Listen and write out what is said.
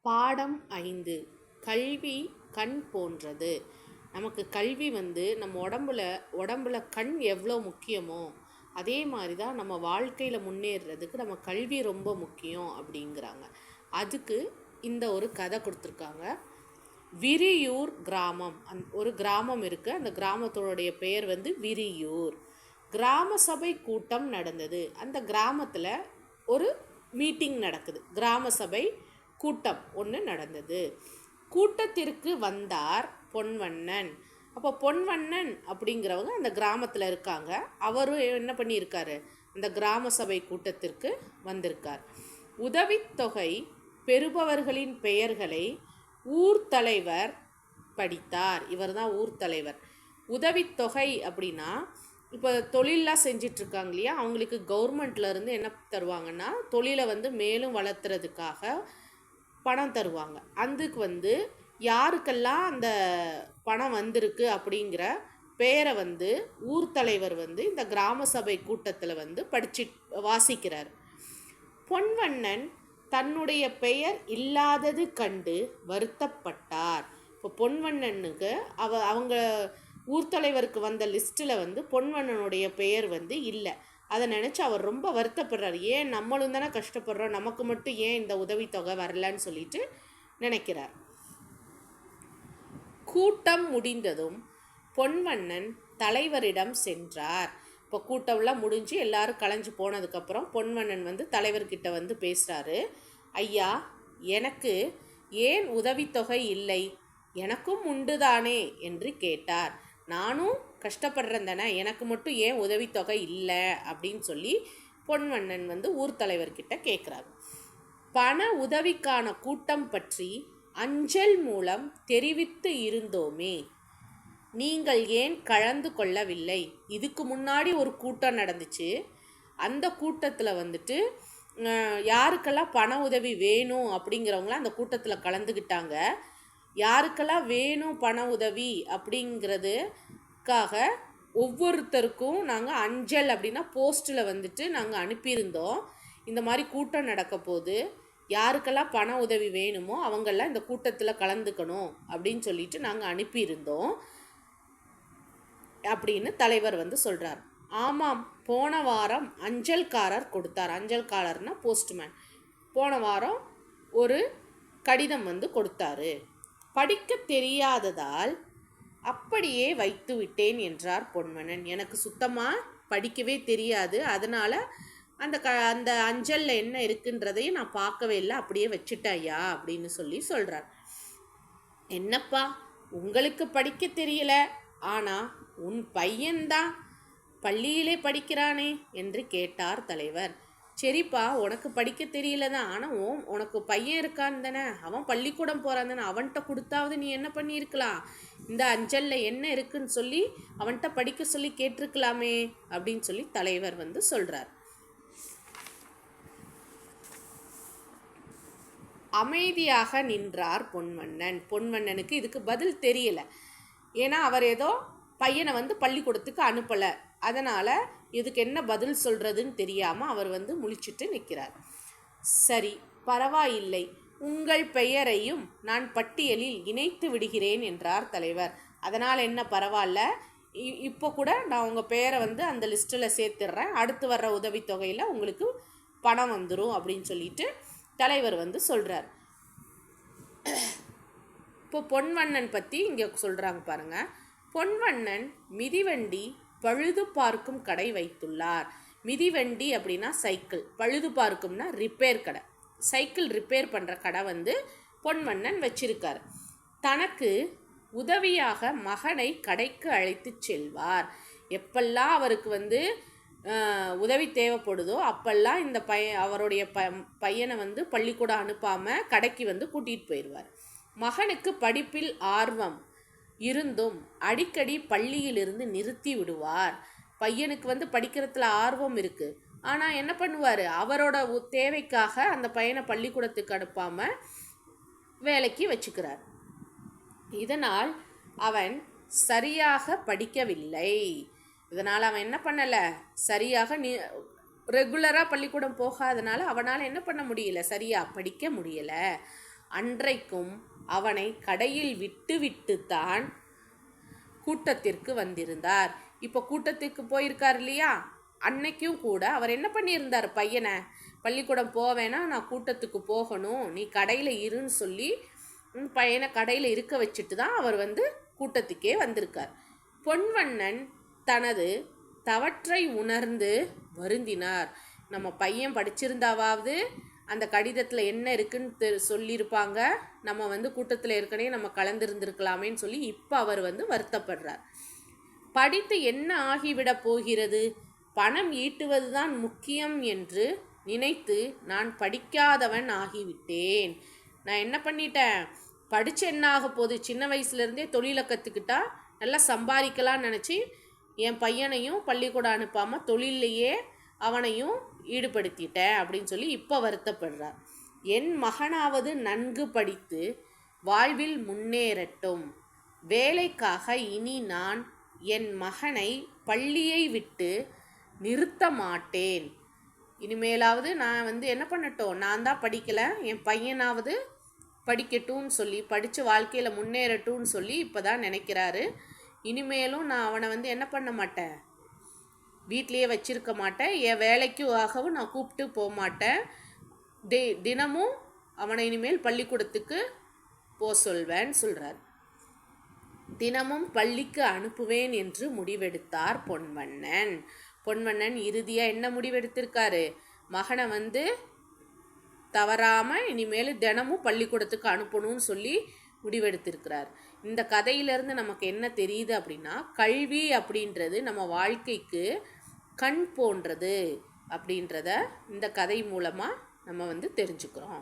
பாடம் 5. கல்வி கண் போன்றது. நமக்கு கல்வி நம்ம உடம்புல கண் எவ்வளோ முக்கியமோ அதே மாதிரி தான் நம்ம வாழ்க்கையில் முன்னேறுறதுக்கு நம்ம கல்வி ரொம்ப முக்கியம் அப்படிங்கிறாங்க. அதுக்கு இந்த ஒரு கதை கொடுத்துருக்காங்க. விரியூர் கிராமம், ஒரு கிராமம் இருக்குது. அந்த கிராமத்தோடைய பெயர் விரியூர். கிராம சபை கூட்டம் நடந்தது. அந்த கிராமத்தில் ஒரு மீட்டிங் நடக்குது. கிராம சபை கூட்டம் ஒன்று நடந்தது. கூட்டத்திற்கு வந்தார் பொன்வண்ணன். அப்போ பொன்வண்ணன் அப்படிங்கிறவங்க அந்த கிராமத்தில் இருக்காங்க. அவரும் என்ன பண்ணியிருக்காரு, அந்த கிராம சபை கூட்டத்திற்கு வந்திருக்கார். உதவித்தொகை பெறுபவர்களின் பெயர்களை ஊர் தலைவர் படித்தார். இவர் தான் ஊர் தலைவர். உதவித்தொகை அப்படின்னா இப்போ தொழிலெலாம் செஞ்சிட்ருக்காங்க இல்லையா, அவங்களுக்கு கவர்மெண்ட்லேருந்து என்ன தருவாங்கன்னா தொழிலை மேலும் வளர்த்துறதுக்காக பணம் தருவாங்க. அதுக்கு யாருக்கெல்லாம் அந்த பணம் வந்திருக்கு அப்படிங்கிற பேரை ஊர் தலைவர் இந்த கிராம சபை கூட்டத்தில் படிச்சு வாசிக்கிறார். பொன்வண்ணன் தன்னுடைய பெயர் இல்லாதது கண்டு வருத்தப்பட்டார். இப்போ பொன்வண்ணனுக்கு அவங்க ஊர் தலைவருக்கு வந்த லிஸ்ட்டில் பொன்வண்ணனுடைய பெயர் இல்லை. அதை நினச்சி அவர் ரொம்ப வருத்தப்படுறார். ஏன் நம்மளும் தானே கஷ்டப்படுறோம், நமக்கு மட்டும் ஏன் இந்த உதவித்தொகை வரலன்னு சொல்லிட்டு நினைக்கிறார். கூட்டம் முடிந்ததும் பொன்வண்ணன் தலைவரிடம் சென்றார். இப்போ கூட்டம்லாம் முடிஞ்சு எல்லாரும் கலைஞ்சு போனதுக்கப்புறம் பொன்வண்ணன் தலைவர்கிட்ட பேசுகிறாரு. ஐயா, எனக்கு ஏன் உதவித்தொகை இல்லை? எனக்கும் உண்டுதானே என்று கேட்டார். நானும் கஷ்டப்படுறேன் தானே, எனக்கு மட்டும் ஏன் உதவித்தொகை இல்லை அப்படின்னு சொல்லி பொன்வண்ணன் ஊர் தலைவர்கிட்ட கேட்குறாரு. பண உதவிக்கான கூட்டம் பற்றி அஞ்சல் மூலம் தெரிவித்து இருந்தோமே, நீங்கள் ஏன் கலந்து கொள்ளவில்லை? இதுக்கு முன்னாடி ஒரு கூட்டம் நடந்துச்சு. அந்த கூட்டத்தில் யாருக்கெல்லாம் பண உதவி வேணும் அப்படிங்கிறவங்களாம் அந்த கூட்டத்தில் கலந்துக்கிட்டாங்க. யாருக்கெல்லாம் வேணும் பண உதவி அப்படிங்கிறதுக்காக ஒவ்வொருத்தருக்கும் நாங்கள் அஞ்சல் அப்படின்னா போஸ்ட்டில் நாங்கள் அனுப்பியிருந்தோம். இந்த மாதிரி கூட்டம் நடக்க போது யாருக்கெல்லாம் பண உதவி வேணுமோ அவங்கெல்லாம் இந்த கூட்டத்தில் கலந்துக்கணும் அப்படின்னு சொல்லிட்டு நாங்கள் அனுப்பியிருந்தோம் அப்படின்னு தலைவர் சொல்கிறார். ஆமாம், போன வாரம் அஞ்சல்காரர் கொடுத்தார். அஞ்சல்காரர்னா போஸ்ட்மேன். போன வாரம் ஒரு கடிதம் கொடுத்தாரு. படிக்க தெரியாததால் அப்படியே வைத்து விட்டேன் என்றார் பொன்வண்ணன். எனக்கு சுத்தமாக படிக்கவே தெரியாது, அதனால் அந்த அஞ்சலில் என்ன இருக்குன்றதையும் நான் பார்க்கவே இல்லை, அப்படியே வச்சுட்டேன் ஐயா அப்படின்னு சொல்கிறார். என்னப்பா, உங்களுக்கு படிக்க தெரியல, ஆனால் உன் பையன்தான் பள்ளியிலே படிக்கிறானே என்று கேட்டார் தலைவர். சரிப்பா, உனக்கு படிக்க தெரியல தான், ஆனால் உனக்கு பையன் இருக்கான் தானே, அவன் பள்ளிக்கூடம் போகிறான் தானே, அவன்கிட்ட கொடுத்தாவது நீ என்ன பண்ணியிருக்கலாம், இந்த அஞ்சலில் என்ன இருக்குன்னு சொல்லி அவன்கிட்ட படிக்க சொல்லி கேட்டிருக்கலாமே அப்படின்னு சொல்லி தலைவர் சொல்கிறார். அமைதியாக நின்றார் பொன்வண்ணன். பொன்வண்ணனுக்கு இதுக்கு பதில் தெரியல. ஏன்னா அவர் ஏதோ பையனை பள்ளிக்கூடத்துக்கு அனுப்பலை, அதனால் இதுக்கு என்ன பதில் சொல்கிறதுன்னு தெரியாமல் அவர் முழிச்சிட்டு நிற்கிறார். சரி, பரவாயில்லை, உங்கள் பெயரையும் நான் பட்டியலில் இணைத்து விடுகிறேன் என்றார் தலைவர். அதனால் என்ன, பரவாயில்ல, இப்போ கூட நான் உங்கள் பெயரை அந்த லிஸ்ட்டில் சேர்த்துடுறேன், அடுத்து வர்ற உதவித்தொகையில் உங்களுக்கு பணம் வந்துடும் அப்படின்னு சொல்லிட்டு தலைவர் சொல்கிறார். இப்போ பொன்வண்ணன் பற்றி இங்கே சொல்கிறாங்க பாருங்கள். பொன்வண்ணன் மிதிவண்டி பழுது பார்க்கும் கடை வைத்துள்ளார். மிதிவண்டி அப்படின்னா சைக்கிள், பழுது பார்க்கும்னா ரிப்பேர் கடை. சைக்கிள் ரிப்பேர் பண்ணுற கடை பொன்வண்ணன் வச்சிருக்கார். தனக்கு உதவியாக மகனை கடைக்கு அழைத்து செல்வார். எப்பெல்லாம் அவருக்கு உதவி தேவைப்படுதோ அப்பெல்லாம் இந்த அவருடைய பையனை பள்ளிக்கூடம் அனுப்பாமல் கடைக்கு கூட்டிகிட்டு போயிடுவார். மகனுக்கு படிப்பில் ஆர்வம் இருந்தும் அடிக்கடி பள்ளியிலிருந்து நிறுத்தி விடுவார். பையனுக்கு படிக்கிறதுல ஆர்வம் இருக்குது, ஆனால் என்ன பண்ணுவார், அவரோட தேவைக்காக அந்த பையனை பள்ளிக்கூடத்துக்கு அனுப்பாமல் வேலைக்கு வச்சுக்கிறார். இதனால் அவன் சரியாக படிக்கவில்லை. இதனால் அவன் என்ன பண்ணலை, சரியாக ரெகுலராக பள்ளிக்கூடம் போகாதனால அவனால் என்ன பண்ண முடியல, சரியாக படிக்க முடியலை. அன்றைக்கும் அவனை கடையில் விட்டுவிட்டுத்தான் கூட்டத்திற்கு வந்திருந்தார். இப்போ கூட்டத்துக்கு போயிருக்கார் இல்லையா, அன்னைக்கும் கூட அவர் என்ன பண்ணியிருந்தார், பையனை பள்ளிக்கூடம் போவேனா நான் கூட்டத்துக்கு போகணும், நீ கடையில் இருன்னு சொல்லி பையனை கடையில் இருக்க வச்சுட்டு தான் அவர் கூட்டத்துக்கே வந்திருக்கார். பொன்வண்ணன் தனது தவற்றை உணர்ந்து வருந்தினார். நம்ம பையன் படிச்சிருந்தாவாவது அந்த கடிதத்தில் என்ன இருக்குன்னு சொல்லியிருப்பாங்க, நம்ம கூட்டத்தில் ஏற்கனவே நம்ம கலந்துருந்துருக்கலாமேன்னு சொல்லி இப்போ அவர் வருத்தப்படுறார். படித்து என்ன ஆகிவிட போகிறது, பணம் ஈட்டுவது தான் முக்கியம் என்று நினைத்து நான் படிக்காதவன் ஆகிவிட்டேன். நான் என்ன பண்ணிட்டேன், படித்து என்ன ஆக போகுது, சின்ன வயசுலேருந்தே தொழிலை கற்றுக்கிட்டா நல்லா சம்பாதிக்கலான்னு நினச்சி என் பையனையும் பள்ளிக்கூடம் அனுப்பாமல் தொழிலையே அவனையும் ஈடுபடுத்திட்டேன் அப்படின்னு சொல்லி இப்போ வருத்தப்படுறார். என் மகனாவது நன்கு படித்து வாழ்வில் முன்னேறட்டும், வேலைக்காக இனி நான் என் மகனை பள்ளியை விட்டு நிறுத்த மாட்டேன். இனிமேலாவது நான் என்ன பண்ணட்டும், நான் தான் படிக்கலை, என் பையனாவது படிக்கட்டும்னு சொல்லி படித்து வாழ்க்கையில் முன்னேறட்டும்னு சொல்லி இப்போ தான் நினைக்கிறாரு. இனிமேலும் நான் அவனை என்ன பண்ண மாட்டேன், வீட்லேயே வச்சிருக்க மாட்டேன், என் வேலைக்கு ஆகவும் நான் கூப்பிட்டு போக மாட்டேன், தினமும் அவனை இனிமேல் பள்ளிக்கூடத்துக்கு போக சொல்வேன்னு சொல்கிறார். தினமும் பள்ளிக்கு அனுப்புவேன் என்று முடிவெடுத்தார் பொன்வண்ணன். பொன்வண்ணன் இறுதியாக என்ன முடிவெடுத்திருக்காரு, மகனை தவறாமல் இனிமேல் தினமும் பள்ளிக்கூடத்துக்கு அனுப்பணும்னு சொல்லி முடிவெடுத்திருக்கிறார். இந்த கதையிலேருந்து நமக்கு என்ன தெரியுது அப்படின்னா, கல்வி அப்படின்றது நம்ம வாழ்க்கைக்கு கண் போன்றது அப்படின்றத இந்த கதை மூலமாக நம்ம தெரிஞ்சுக்கிறோம்.